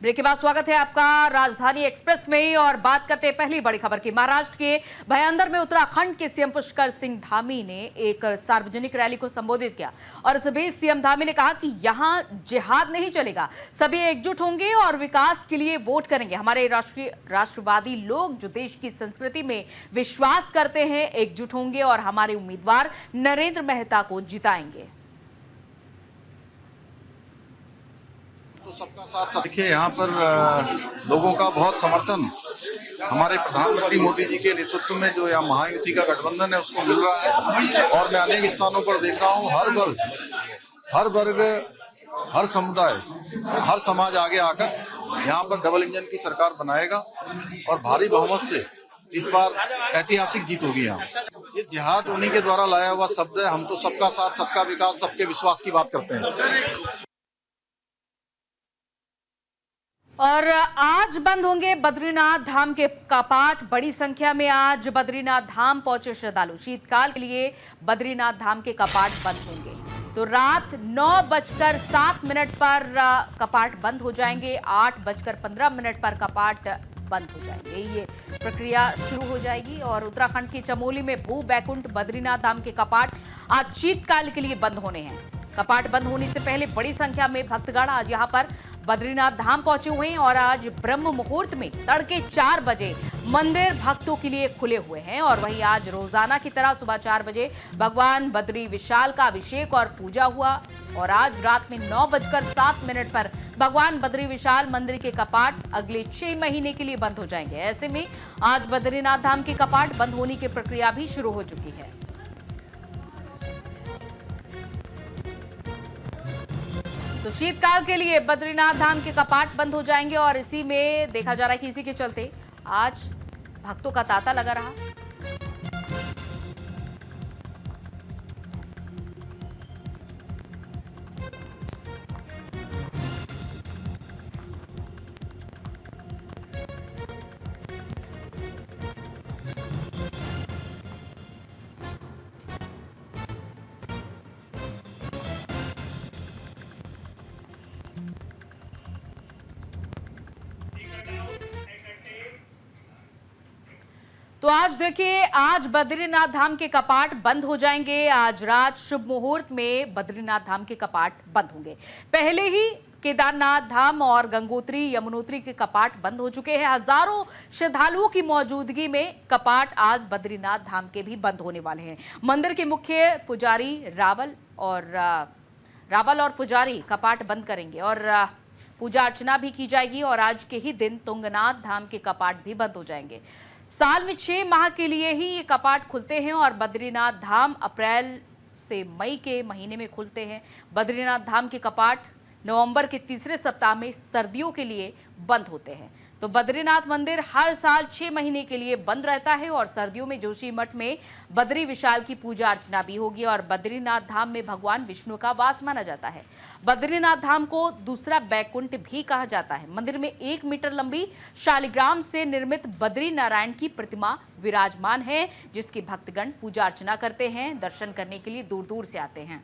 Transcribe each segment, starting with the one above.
Break के बाद स्वागत है आपका राजधानी एक्सप्रेस में और बात करते हैं पहली बड़ी खबर की। महाराष्ट्र के भयंदर में उत्तराखंड के सीएम पुष्कर सिंह धामी ने एक सार्वजनिक रैली को संबोधित किया और इस बीच सीएम धामी ने कहा कि यहां जिहाद नहीं चलेगा, सभी एकजुट होंगे और विकास के लिए वोट करेंगे। हमारे राष्ट्रवादी लोग जो देश की संस्कृति में विश्वास करते हैं एकजुट होंगे और हमारे उम्मीदवार नरेंद्र मेहता को जिताएंगे। तो सबका साथ देखिए, यहाँ पर लोगों का बहुत समर्थन हमारे प्रधानमंत्री मोदी जी के नेतृत्व में जो यहाँ महायुति का गठबंधन है उसको मिल रहा है। और मैं अनेक स्थानों पर देख रहा हूँ हर वर्ग, हर समुदाय, हर समाज आगे आकर यहाँ पर डबल इंजन की सरकार बनाएगा और भारी बहुमत से इस बार ऐतिहासिक जीत होगी। यहाँ ये जिहाद उन्हीं के द्वारा लाया हुआ शब्द है। हम तो सबका साथ, सबका विकास, सबके विश्वास की बात करते हैं। और आज बंद होंगे बद्रीनाथ धाम के कपाट। बड़ी संख्या में आज बद्रीनाथ धाम पहुंचे श्रद्धालु। शीतकाल के लिए बद्रीनाथ धाम के कपाट बंद होंगे तो रात 9:07 पर कपाट बंद हो जाएंगे। 8:15 पर कपाट बंद हो जाएंगे। ये प्रक्रिया शुरू हो जाएगी और उत्तराखंड के चमोली में भू बैकुंठ बद्रीनाथ धाम के कपाट आज शीतकाल के लिए बंद होने हैं। कपाट बंद होने से पहले बड़ी संख्या में भक्तगण आज यहां पर बद्रीनाथ धाम पहुंचे हुए हैं और आज ब्रह्म मुहूर्त में तड़के 4 बजे मंदिर भक्तों के लिए खुले हुए हैं। और वहीं आज रोजाना की तरह सुबह 4 बजे भगवान बद्री विशाल का अभिषेक और पूजा हुआ और आज रात में 9:07 पर भगवान बद्री विशाल मंदिर के कपाट अगले 6 महीने के लिए बंद हो जाएंगे। ऐसे में आज बद्रीनाथ धाम के कपाट बंद होने की प्रक्रिया भी शुरू हो चुकी है। तो शीतकाल के लिए बद्रीनाथ धाम के कपाट बंद हो जाएंगे और इसी में देखा जा रहा है कि इसी के चलते आज भक्तों का तांता लगा रहा। तो आज देखिए, आज बद्रीनाथ धाम के कपाट बंद हो जाएंगे। आज रात शुभ मुहूर्त में बद्रीनाथ धाम के कपाट बंद होंगे। पहले ही केदारनाथ धाम और गंगोत्री यमुनोत्री के कपाट बंद हो चुके हैं। हजारों श्रद्धालुओं की मौजूदगी में कपाट आज बद्रीनाथ धाम के भी बंद होने वाले हैं। मंदिर के मुख्य पुजारी रावल और पुजारी कपाट बंद करेंगे और पूजा अर्चना भी की जाएगी और आज के ही दिन तुंगनाथ धाम के कपाट भी बंद हो जाएंगे। साल में 6 माह के लिए ही ये कपाट खुलते हैं और बद्रीनाथ धाम अप्रैल से मई के महीने में खुलते हैं। बद्रीनाथ धाम के कपाट नवंबर के तीसरे सप्ताह में सर्दियों के लिए बंद होते हैं। तो बद्रीनाथ मंदिर हर साल 6 महीने के लिए बंद रहता है और सर्दियों में जोशीमठ में बद्री विशाल की पूजा अर्चना भी होगी और बद्रीनाथ धाम में भगवान विष्णु का वास माना जाता है। बद्रीनाथ धाम को दूसरा बैकुंठ भी कहा जाता है। मंदिर में 1 मीटर लंबी शालिग्राम से निर्मित बद्री नारायण की प्रतिमा विराजमान है, जिसकी भक्तगण पूजा अर्चना करते हैं। दर्शन करने के लिए दूर दूर से आते हैं।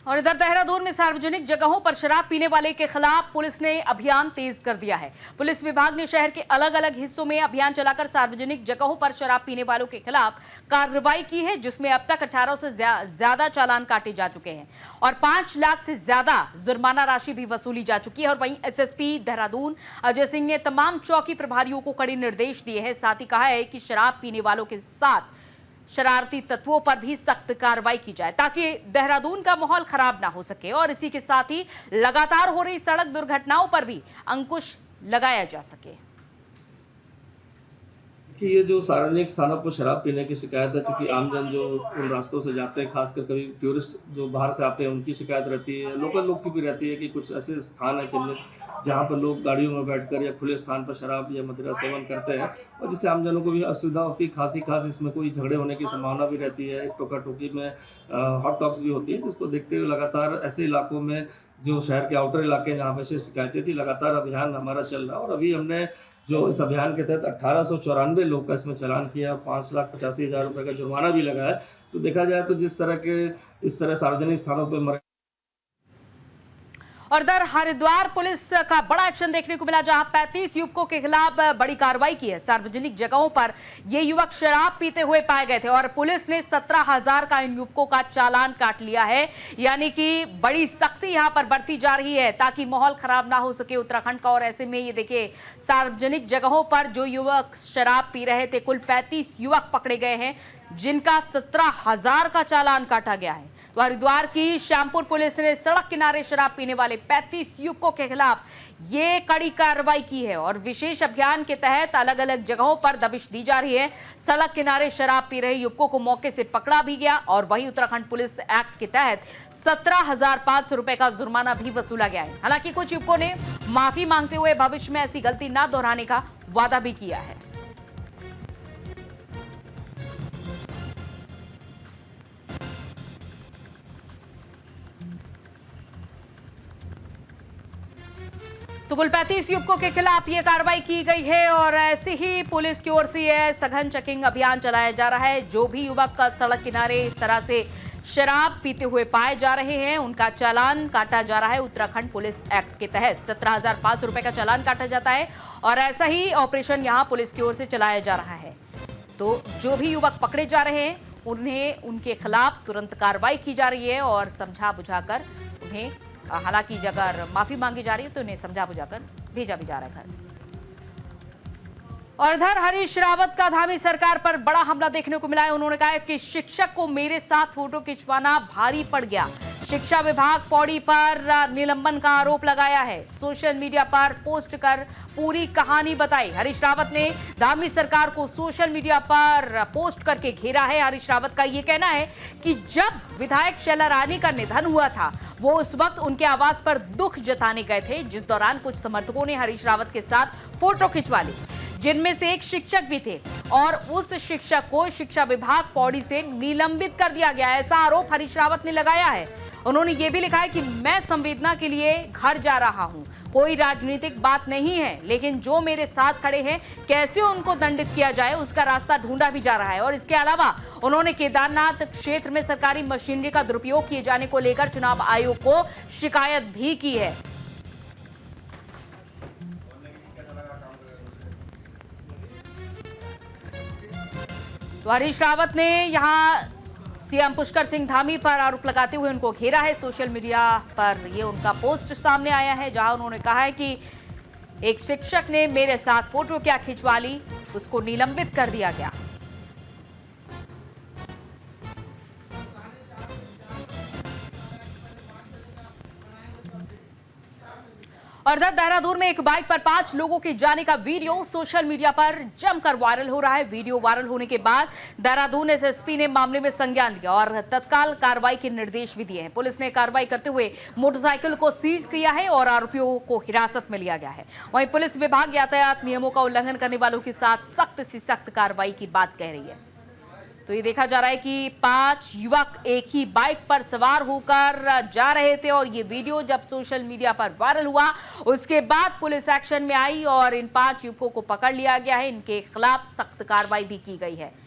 और इधर देहरादून में सार्वजनिक जगहों पर शराब पीने वाले के खिलाफ पुलिस ने अभियान तेज कर दिया है। पुलिस विभाग ने शहर के अलग अलग हिस्सों में अभियान चलाकर सार्वजनिक जगहों पर शराब पीने वालों के खिलाफ कार्रवाई की है, जिसमें अब तक 18 से ज्यादा चालान काटे जा चुके हैं और 5 लाख से ज्यादा जुर्माना राशि भी वसूली जा चुकी है। और वहीं एसएसपी देहरादून अजय सिंह ने तमाम चौकी प्रभारियों को कड़े निर्देश दिए हैं। साथ ही कहा है कि शराब पीने वालों के साथ शरारती तत्वों पर भी सख्त कार्रवाई की जाए ताकि देहरादून का माहौल खराब ना हो सके और इसी के साथ ही लगातार हो रही सड़क दुर्घटनाओं पर भी अंकुश लगाया जा सके। कि ये जो सार्वजनिक स्थानों पर शराब पीने की शिकायत है, चूँकि आमजन जो उन रास्तों से जाते हैं, खासकर कभी टूरिस्ट जो बाहर से आते हैं उनकी शिकायत रहती है, लोकल लोग की भी रहती है कि कुछ ऐसे स्थान हैं जिनमें जहाँ पर लोग गाड़ियों में बैठकर या खुले स्थान पर शराब या मदिरा सेवन करते हैं, और जिससे आमजनों को भी असुविधा होती है। खास इसमें कोई झगड़े होने की संभावना भी रहती है, टोका टोकी में हॉट टॉक्स भी होती है, जिसको देखते हुए लगातार ऐसे इलाकों में जो शहर के आउटर इलाके जहाँ पे से शिकायतें थी, लगातार अभियान हमारा चल रहा है। और अभी हमने जो इस अभियान के तहत 1894 लोग का इसमें चालान किया, 5,85,000 रुपये का जुर्माना भी लगा है। तो देखा जाए तो इस तरह सार्वजनिक स्थानों पर और इधर हरिद्वार पुलिस का बड़ा एक्शन देखने को मिला, जहां 35 युवकों के खिलाफ बड़ी कार्रवाई की है। सार्वजनिक जगहों पर ये युवक शराब पीते हुए पाए गए थे और पुलिस ने 17,000 का इन युवकों का चालान काट लिया है। यानी कि बड़ी सख्ती यहां पर बरती जा रही है ताकि माहौल खराब ना हो सके उत्तराखंड का। और ऐसे में ये देखिए, सार्वजनिक जगहों पर जो युवक शराब पी रहे थे, कुल 35 युवक पकड़े गए हैं, जिनका 17,000 का चालान काटा गया है। तो हरिद्वार की श्यामपुर पुलिस ने सड़क किनारे शराब पीने वाले 35 युवकों के खिलाफ ये कड़ी कार्रवाई की है और विशेष अभियान के तहत अलग अलग जगहों पर दबिश दी जा रही है। सड़क किनारे शराब पी रहे युवकों को मौके से पकड़ा भी गया और वहीं उत्तराखंड पुलिस एक्ट के तहत 17,500 रुपए का जुर्माना भी वसूला गया है। हालांकि कुछ युवकों ने माफी मांगते हुए भविष्य में ऐसी गलती न दोहराने का वादा भी किया है। तो कुल 35 युवकों के खिलाफ ये कार्रवाई की गई है और ऐसे ही पुलिस की ओर से यह सघन चेकिंग अभियान चलाया जा रहा है। जो भी युवक का सड़क किनारे इस तरह से शराब पीते हुए पाए जा रहे हैं, उनका चालान काटा जा रहा है। उत्तराखंड पुलिस एक्ट के तहत 17,500 रुपए का चालान काटा जाता है और ऐसा ही ऑपरेशन यहां पुलिस की ओर से चलाया जा रहा है। तो जो भी युवक पकड़े जा रहे हैं, उन्हें उनके खिलाफ तुरंत कार्रवाई की जा रही है और समझा बुझाकर उन्हें, हालांकि अगर माफी मांगी जा रही है तो उन्हें समझा बुझाकर भेजा भी जा रहा है घर। और इधर हरीश रावत का धामी सरकार पर बड़ा हमला देखने को मिला है। उन्होंने कहा है कि शिक्षक को मेरे साथ फोटो खिंचवाना भारी पड़ गया। शिक्षा विभाग पौड़ी पर निलंबन का आरोप लगाया है। सोशल मीडिया पर पोस्ट कर पूरी कहानी बताई। हरीश रावत ने धामी सरकार को सोशल मीडिया पर पोस्ट करके घेरा है। हरीश रावत का यह कहना है कि जब विधायक शैला रानी का निधन हुआ था, वो उस वक्त उनके आवास पर दुख जताने गए थे, जिस दौरान कुछ समर्थकों ने हरीश रावत के साथ फोटो खिंचवा ली, जिनमें से एक शिक्षक भी थे और उस शिक्षक को शिक्षा विभाग पौड़ी से निलंबित कर दिया गया। ऐसा आरोप हरीश रावत ने लगाया है। उन्होंने ये भी लिखा है कि मैं संवेदना के लिए घर जा रहा हूं, कोई राजनीतिक बात नहीं है, लेकिन जो मेरे साथ खड़े हैं कैसे उनको दंडित किया जाए उसका रास्ता ढूंढा भी जा रहा है। और इसके अलावा उन्होंने केदारनाथ क्षेत्र में सरकारी मशीनरी का दुरुपयोग किए जाने को लेकर चुनाव आयोग को शिकायत भी की है। तो हरीश रावत ने यहां सीएम पुष्कर सिंह धामी पर आरोप लगाते हुए उनको घेरा है। सोशल मीडिया पर ये उनका पोस्ट सामने आया है, जहां उन्होंने कहा है कि एक शिक्षक ने मेरे साथ फोटो क्या खिंचवा ली, उसको निलंबित कर दिया गया। और इधर देहरादून में एक बाइक पर 5 लोगों के जाने का वीडियो सोशल मीडिया पर जमकर वायरल हो रहा है। वीडियो वायरल होने के बाद देहरादून एसएसपी ने मामले में संज्ञान लिया और तत्काल कार्रवाई के निर्देश भी दिए हैं। पुलिस ने कार्रवाई करते हुए मोटरसाइकिल को सीज किया है और आरोपियों को हिरासत में लिया गया है। वहीं पुलिस विभाग यातायात नियमों का उल्लंघन करने वालों के साथ सख्त से सख्त कार्रवाई की बात कह रही है। तो ये देखा जा रहा है कि 5 युवक एक ही बाइक पर सवार होकर जा रहे थे और ये वीडियो जब सोशल मीडिया पर वायरल हुआ, उसके बाद पुलिस एक्शन में आई और इन 5 युवकों को पकड़ लिया गया है। इनके खिलाफ सख्त कार्रवाई भी की गई है।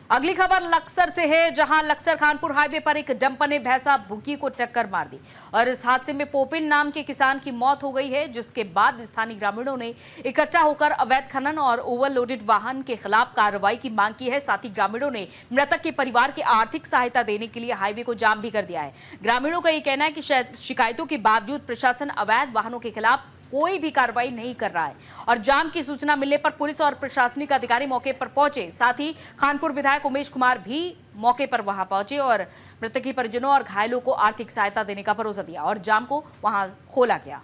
अगली खबर लक्सर से है, जहां लक्सर खानपुर हाईवे पर एक डंपर ने भैंसा बुग्गी को टक्कर मार दी और इस हादसे में पोपिन नाम के किसान की मौत हो गई है, जिसके बाद स्थानीय ग्रामीणों ने इकट्ठा होकर अवैध खनन और ओवरलोडेड वाहन के खिलाफ कार्रवाई की मांग की है। साथ ही ग्रामीणों ने मृतक के परिवार की आर्थिक सहायता देने के लिए हाईवे को जाम भी कर दिया है। ग्रामीणों का यह कहना है कि शिकायतों के बावजूद प्रशासन अवैध वाहनों के खिलाफ कोई भी कार्रवाई नहीं कर रहा है और जाम की सूचना मिलने पर पुलिस और प्रशासनिक अधिकारी मौके पर पहुंचे। साथ ही खानपुर विधायक उमेश कुमार भी मौके पर वहां पहुंचे और मृतक के परिजनों और घायलों को आर्थिक सहायता देने का भरोसा दिया और जाम को वहां खोला गया।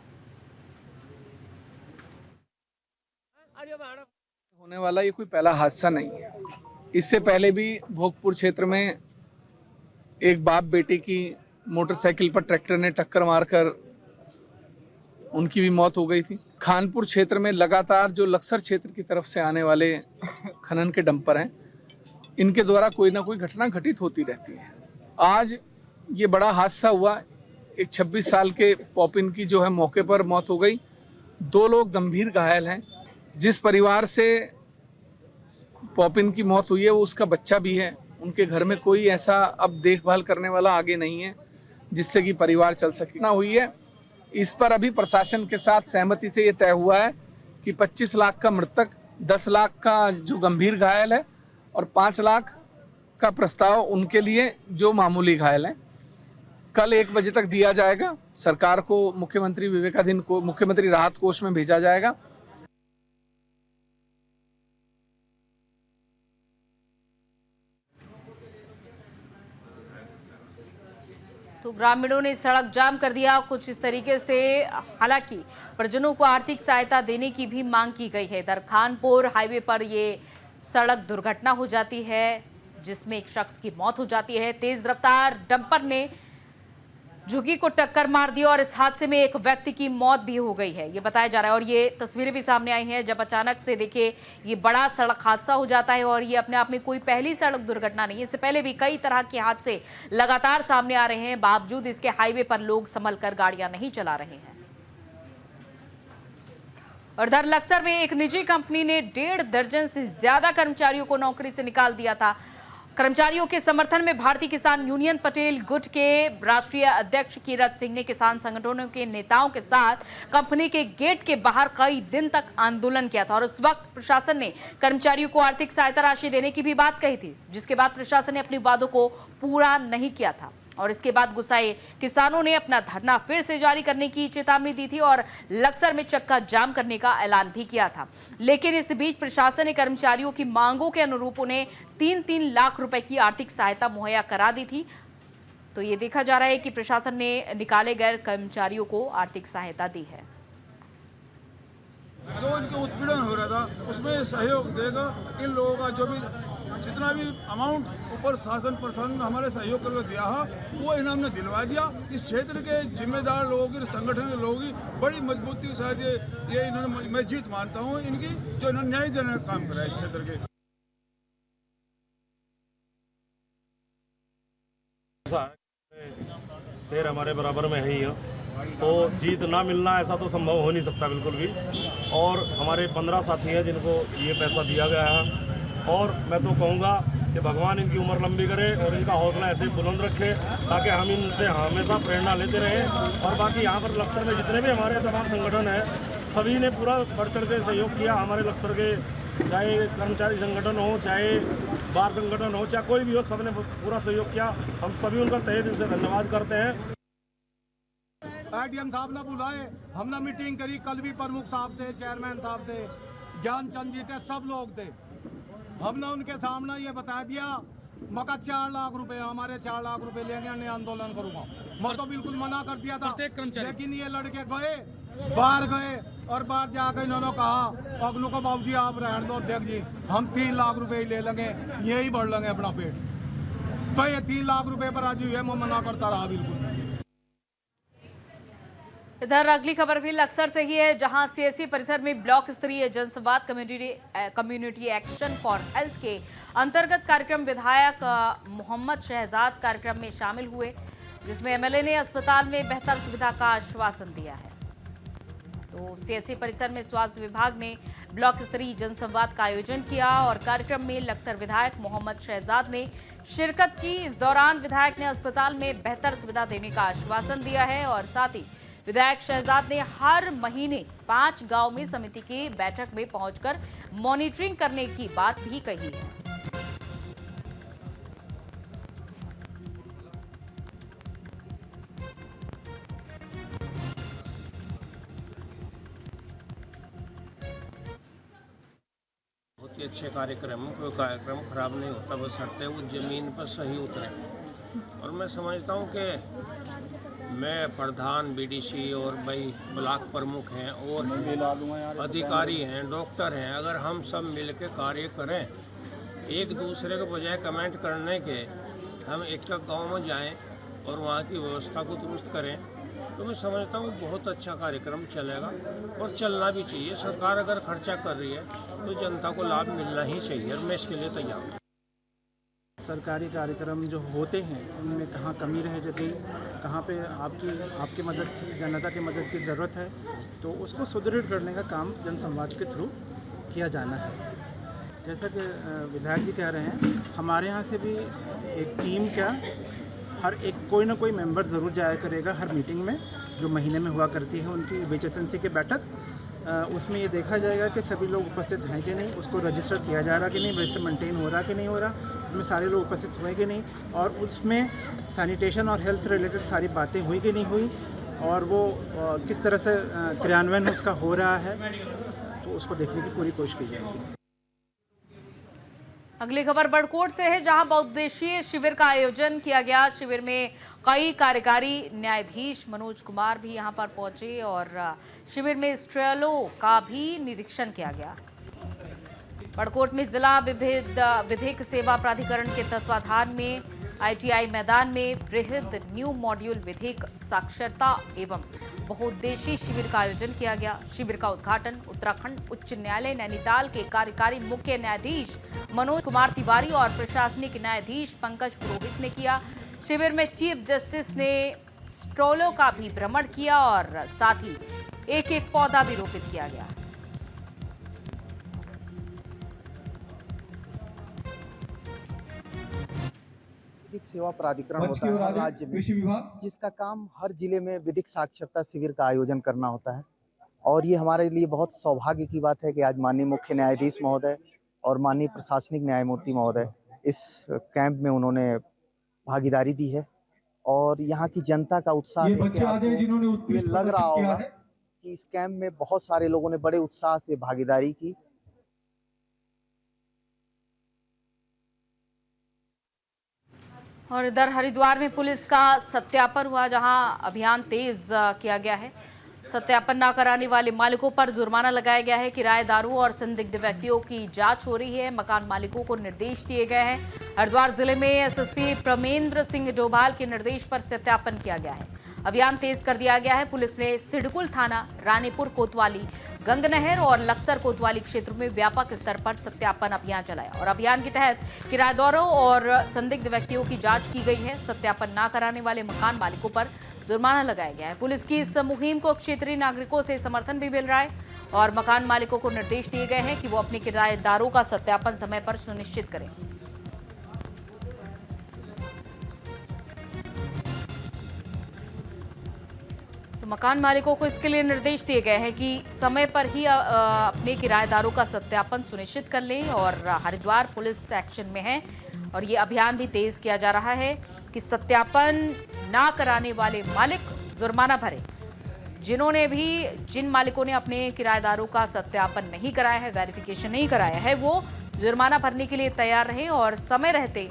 होने वाला ये कोई पहला हादसा नहीं है। इससे पहले भी भोगपुर क्षेत्र में एक बाप बेटे की मोटरसाइकिल पर ट्रैक्टर ने टक्कर मारकर उनकी भी मौत हो गई थी। खानपुर क्षेत्र में लगातार जो लक्सर क्षेत्र की तरफ से आने वाले खनन के डंपर हैं, इनके द्वारा कोई ना कोई घटना घटित होती रहती है। आज ये बड़ा हादसा हुआ। एक 26 साल के पॉपिन की जो है मौके पर मौत हो गई। 2 लोग गंभीर घायल हैं। जिस परिवार से पॉपिन की मौत हुई है वो उसका बच्चा भी है। उनके घर में कोई ऐसा अब देखभाल करने वाला आगे नहीं है जिससे कि परिवार चल सके ना हुई है। इस पर अभी प्रशासन के साथ सहमति से ये तय हुआ है कि 25 लाख का मृतक, 10 लाख का जो गंभीर घायल है और 5 लाख का प्रस्ताव उनके लिए जो मामूली घायल हैं कल 1 बजे तक दिया जाएगा। सरकार को मुख्यमंत्री विवेकाधीन को मुख्यमंत्री राहत कोष में भेजा जाएगा। तो ग्रामीणों ने सड़क जाम कर दिया कुछ इस तरीके से। हालांकि परिजनों को आर्थिक सहायता देने की भी मांग की गई है। इधर खानपुर हाईवे पर ये सड़क दुर्घटना हो जाती है जिसमें एक शख्स की मौत हो जाती है। तेज रफ्तार डंपर ने झुग्गी को टक्कर मार दी और इस हादसे में एक व्यक्ति की मौत भी हो गई है, ये बताया जा रहा है। और ये तस्वीरें भी सामने आई हैं जब अचानक से देखिए ये बड़ा सड़क हादसा हो जाता है। और ये अपने आप में कोई पहली सड़क दुर्घटना नहीं है, इससे पहले भी कई तरह के हादसे लगातार सामने आ रहे हैं। बावजूद इसके हाईवे पर लोग संभल कर गाड़ियां नहीं चला रहे हैं। और इधर लक्सर में एक निजी कंपनी ने 1.5 दर्जन से ज्यादा कर्मचारियों को नौकरी से निकाल दिया था। कर्मचारियों के समर्थन में भारतीय किसान यूनियन पटेल गुट के राष्ट्रीय अध्यक्ष कीरत सिंह ने किसान संगठनों के नेताओं के साथ कंपनी के गेट के बाहर कई दिन तक आंदोलन किया था। और उस वक्त प्रशासन ने कर्मचारियों को आर्थिक सहायता राशि देने की भी बात कही थी, जिसके बाद प्रशासन ने अपने वादों को पूरा नहीं किया था। और इसके बाद गुस्साए किसानों ने अपना धरना फिर से जारी करने की चेतावनी दी थी और लक्सर में चक्का जाम करने का ऐलान भी किया था। लेकिन इस बीच प्रशासन ने कर्मचारियों की मांगों के अनुरूप उन्हें 3-3 लाख रुपए की आर्थिक सहायता मुहैया करा दी थी। तो ये देखा जा रहा है कि प्रशासन ने निकाले गए कर्मचारियों को आर्थिक सहायता दी है। जो इनके उत्पीड़न हो रहा था उसमें सहयोग देगा। इन लोगों का जो भी जितना भी अमाउंट ऊपर शासन प्रशासन ने हमारे सहयोग करके दिया है वो इन्हें हमने दिलवा दिया। इस क्षेत्र के जिम्मेदार लोगों की, संगठन के लोगों की बड़ी मजबूती के साथ ये इन्होंने मैं जीत मानता हूँ इनकी, जो इन्होंने न्याय देने का काम करा है इस क्षेत्र के। शेर हमारे बराबर में है ही है, तो जीत ना मिलना ऐसा तो संभव हो नहीं सकता बिल्कुल भी। और हमारे 15 साथी हैं जिनको ये पैसा दिया गया है। और मैं तो कहूँगा कि भगवान इनकी उम्र लंबी करे और इनका हौसला ऐसे बुलंद रखे ताकि हम इनसे हमेशा प्रेरणा लेते रहें। और बाकी यहाँ पर लक्सर में जितने भी हमारे तमाम संगठन हैं सभी ने पूरा बढ़ चढ़ के सहयोग किया। हमारे लक्सर के चाहे कर्मचारी संगठन हो, चाहे बार संगठन हो, चाहे कोई भी हो, सबने पूरा सहयोग किया। हम सभी उनका तहे दिल से धन्यवाद करते हैं। ADM साहब ने बुलाए, हमने मीटिंग करी। कल भी प्रमुख साहब थे, चेयरमैन साहब थे, ज्ञानचंद जी थे, सब लोग थे। हमने उनके सामने ये बता दिया मका 4 लाख रुपए, हमारे 4 लाख रुपए लेंगे, नहीं आंदोलन करूंगा। मैं तो बिल्कुल मना कर दिया था। लेकिन ये लड़के गए, बाहर गए और बाहर जाकर इन्होंने कहा अगलों को बाबू जी आप रहने दो अध्यक्ष जी, हम 3 लाख रुपए ही ले लेंगे, यही बढ़ लेंगे अपना पेट। तो ये 3 लाख रुपए पर राजी हुए, मैं मना करता रहा बिल्कुल। इधर अगली खबर भी लक्सर से ही है, जहां सीएससी परिसर में ब्लॉक स्तरीय जनसंवाद कम्युनिटी एक्शन फॉर हेल्थ के अंतर्गत कार्यक्रम विधायक मोहम्मद शहजाद कार्यक्रम में शामिल हुए, जिसमें एमएलए ने अस्पताल में बेहतर सुविधा का आश्वासन दिया है। तो सीएससी परिसर में स्वास्थ्य विभाग ने ब्लॉक स्तरीय जनसंवाद का आयोजन किया और कार्यक्रम में लक्सर विधायक मोहम्मद शहजाद ने शिरकत की। इस दौरान विधायक ने अस्पताल में बेहतर सुविधा देने का आश्वासन दिया है और साथ ही विधायक शहजाद ने हर महीने 5 गांव में समिति की बैठक में पहुंचकर मॉनिटरिंग करने की बात भी कही है। बहुत ही अच्छे कार्यक्रम, कोई कार्यक्रम खराब नहीं होता, बस हटते वो जमीन पर सही उतरे। और मैं समझता हूँ कि मैं प्रधान, बीडीसी और भाई ब्लॉक प्रमुख हैं और अधिकारी हैं, डॉक्टर हैं, अगर हम सब मिलकर कार्य करें, एक दूसरे के बजाय कमेंट करने के हम एक गांव में जाएं और वहाँ की व्यवस्था को दुरुस्त करें, तो मैं समझता हूँ बहुत अच्छा कार्यक्रम चलेगा और चलना भी चाहिए। सरकार अगर खर्चा कर रही है तो जनता को लाभ मिलना ही चाहिए और मैं इसके लिए तैयार हूँ। सरकारी कार्यक्रम जो होते हैं उनमें कहाँ कमी रह गई, कहाँ पे आपकी मदद की, जनता की मदद की ज़रूरत है, तो उसको सुदृढ़ करने का काम जनसंवाद के थ्रू किया जाना है। जैसा कि विधायक जी कह रहे हैं, हमारे यहाँ से भी एक टीम क्या हर एक कोई ना कोई मेंबर ज़रूर जाया करेगा हर मीटिंग में जो महीने में हुआ करती है उनकी HSNC की बैठक। उसमें ये देखा जाएगा कि सभी लोग उपस्थित हैं कि नहीं, उसको रजिस्टर किया जा रहा कि नहीं, रजिस्टर मेंटेन हो रहा कि नहीं हो रहा, उसमें सारे लोग उपस्थित हुए कि नहीं, और उसमें सैनिटेशन और हेल्थ से रिलेटेड सारी बातें हुई कि नहीं हुई, और वो किस तरह से क्रियान्वयन उसका हो रहा है, तो उसको देखने की पूरी कोशिश की जाएगी। अगली खबर बड़कोट से है, जहां बहुउद्देशीय शिविर का आयोजन किया गया। शिविर में कई कार्यकारी न्यायाधीश मनोज कुमार भी यहां पर पहुंचे और शिविर में स्ट्रेलो का भी निरीक्षण किया गया। बड़कोट में जिला विधिक सेवा प्राधिकरण के तत्वाधान में ITI मैदान में बृहद न्यू मॉड्यूल विधिक साक्षरता एवं बहुउद्देशीय शिविर का आयोजन किया गया। शिविर का उद्घाटन उत्तराखंड उच्च न्यायालय नैनीताल के कार्यकारी मुख्य न्यायाधीश मनोज कुमार तिवारी और प्रशासनिक न्यायाधीश पंकज पुरोहित ने किया। शिविर में चीफ जस्टिस ने स्ट्रोलो का भी भ्रमण किया और साथ ही एक पौधा भी रोपित किया गया। विधिक सेवा प्राधिकरण होता है राज्य में, जिसका काम हर जिले में विधिक साक्षरता शिविर का आयोजन करना होता है। और ये हमारे लिए बहुत सौभाग्य की बात है कि आज माननीय मुख्य न्यायाधीश महोदय और माननीय प्रशासनिक न्यायमूर्ति महोदय इस कैंप में उन्होंने भागीदारी दी है। और यहाँ की जनता का उत्साह देख के आपको ये लग रहा होगा कि इस कैंप में बहुत सारे लोगों ने बड़े उत्साह से भागीदारी की। और इधर हरिद्वार में पुलिस का सत्यापन हुआ, जहां अभियान तेज किया गया है। सत्यापन न कराने वाले मालिकों पर जुर्माना लगाया गया है। किराएदारों और संदिग्ध व्यक्तियों की जांच हो रही है। मकान मालिकों को निर्देश दिए गए हैं। हरिद्वार जिले में SSP प्रमेंद्र सिंह डोभाल के निर्देश पर सत्यापन किया गया है। अभियान तेज कर दिया गया है। पुलिस ने सिडकुल थाना, रानीपुर कोतवाली, गंगनहर और लक्सर कोतवाली क्षेत्रों में व्यापक स्तर पर सत्यापन अभियान चलाया और अभियान के तहत किराएदारों और संदिग्ध व्यक्तियों की जांच की गई है। सत्यापन न कराने वाले मकान मालिकों पर जुर्माना लगाया गया है। पुलिस की इस मुहिम को क्षेत्रीय नागरिकों से समर्थन भी मिल रहा है और मकान मालिकों को निर्देश दिए गए हैं कि वो अपने किराएदारों का सत्यापन समय पर सुनिश्चित करें। तो मकान मालिकों को इसके लिए निर्देश दिए गए हैं कि समय पर ही अपने किराएदारों का सत्यापन सुनिश्चित कर लें। और हरिद्वार पुलिस एक्शन में है और ये अभियान भी तेज किया जा रहा है कि सत्यापन ना कराने वाले मालिक जुर्माना भरे। जिन मालिकों ने अपने किराएदारों का सत्यापन नहीं कराया है, वेरिफिकेशन नहीं कराया है, वो जुर्माना भरने के लिए तैयार रहें और समय रहते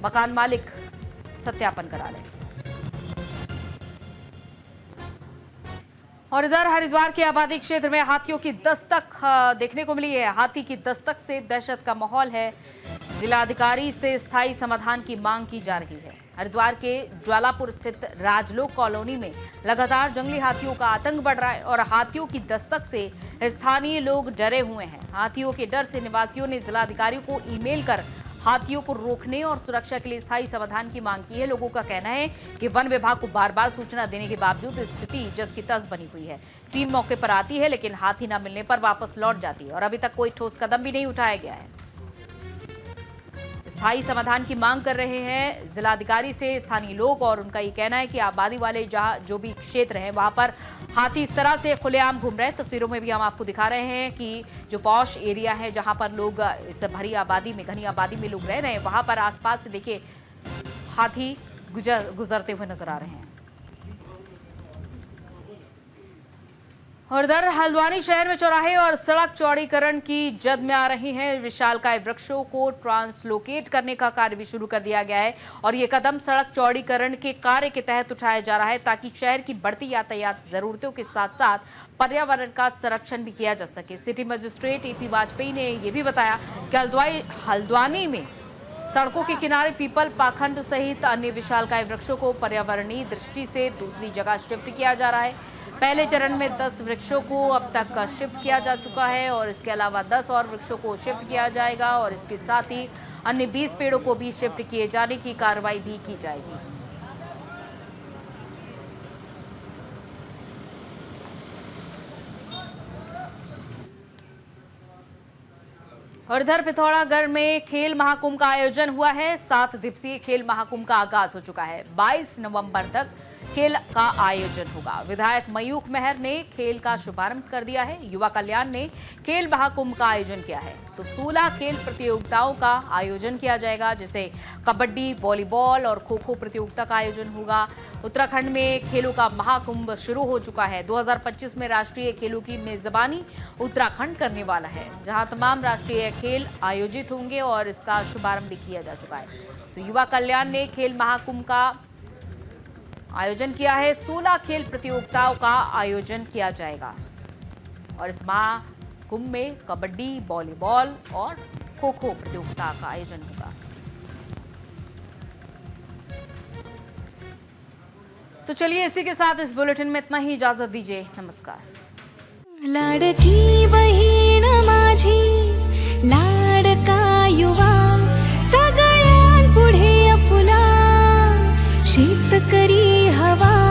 मकान मालिक सत्यापन करा लें। और इधर हरिद्वार के आबादी क्षेत्र में हाथियों की दस्तक देखने को मिली है। हाथी की दस्तक से दहशत का माहौल है। जिलाधिकारी से स्थायी समाधान की मांग की जा रही है। हरिद्वार के ज्वालापुर स्थित राजलोक कॉलोनी में लगातार जंगली हाथियों का आतंक बढ़ रहा है और हाथियों की दस्तक से स्थानीय लोग डरे हुए हैं। हाथियों के डर से निवासियों ने जिलाधिकारी को ईमेल कर हाथियों को रोकने और सुरक्षा के लिए स्थायी समाधान की मांग की है। लोगों का कहना है कि वन विभाग को बार बार सूचना देने के बावजूद स्थिति जस की तस बनी हुई है। टीम मौके पर आती है लेकिन हाथी न मिलने पर वापस लौट जाती है और अभी तक कोई ठोस कदम भी नहीं उठाया गया है। स्थायी समाधान की मांग कर रहे हैं जिलाधिकारी से स्थानीय लोग और उनका ये कहना है कि आबादी वाले जो भी क्षेत्र हैं वहां पर हाथी इस तरह से खुलेआम घूम रहे हैं। तस्वीरों में भी हम आपको दिखा रहे हैं कि जो पॉश एरिया है जहां पर लोग इस भरी आबादी में, घनी आबादी में लोग रह रहे हैं, वहां पर आसपास से देखिए हाथी गुजरते हुए नजर आ रहे हैं। और इधर हल्द्वानी शहर में चौराहे और सड़क चौड़ीकरण की जद में आ रही हैं। विशालकाय वृक्षों को ट्रांसलोकेट करने का कार्य भी शुरू कर दिया गया है और ये कदम सड़क चौड़ीकरण के कार्य के तहत उठाया जा रहा है ताकि शहर की बढ़ती यातायात जरूरतों के साथ साथ पर्यावरण का संरक्षण भी किया जा सके। सिटी मजिस्ट्रेट AP वाजपेयी ने यह भी बताया कि हल्द्वानी में सड़कों के किनारे पीपल, पाखंड सहित अन्य विशालकाय वृक्षों को पर्यावरणीय दृष्टि से दूसरी जगह शिफ्ट किया जा रहा है। पहले चरण में 10 वृक्षों को अब तक शिफ्ट किया जा चुका है और इसके अलावा 10 और वृक्षों को शिफ्ट किया जाएगा और इसके साथ ही अन्य 20 पेड़ों को भी शिफ्ट किए जाने की कार्रवाई भी की जाएगी। और इधर पिथौरागढ़ में खेल महाकुंभ का आयोजन हुआ है। 7 दिवसीय खेल महाकुंभ का आगाज हो चुका है। 22 नवंबर तक खेल का आयोजन होगा। विधायक मयूख मेहर ने खेल का शुभारंभ कर दिया है। युवा कल्याण ने खेल महाकुंभ का आयोजन किया है। तो 16 खेल प्रतियोगिताओं का आयोजन किया जाएगा, जैसे कबड्डी, वॉलीबॉल और खो खो प्रतियोगिता का आयोजन होगा। उत्तराखंड में खेलों का महाकुंभ शुरू हो चुका है। 2025 में राष्ट्रीय खेलों की मेजबानी उत्तराखंड करने वाला है, जहां तमाम राष्ट्रीय खेल आयोजित होंगे और इसका शुभारंभ भी किया जा चुका है। तो युवा कल्याण ने खेल महाकुंभ का आयोजन किया है। 16 खेल प्रतियोगिताओं का आयोजन किया जाएगा और इस महाकुंभ में कबड्डी, वॉलीबॉल और खो खो प्रतियोगिता का आयोजन होगा। तो चलिए इसी के साथ इस बुलेटिन में इतना ही। इजाजत दीजिए। नमस्कार। लाडकी बहीण माझी, लाडका युवा, सगळ्यांपुढे आपुला शेतकरी हवा।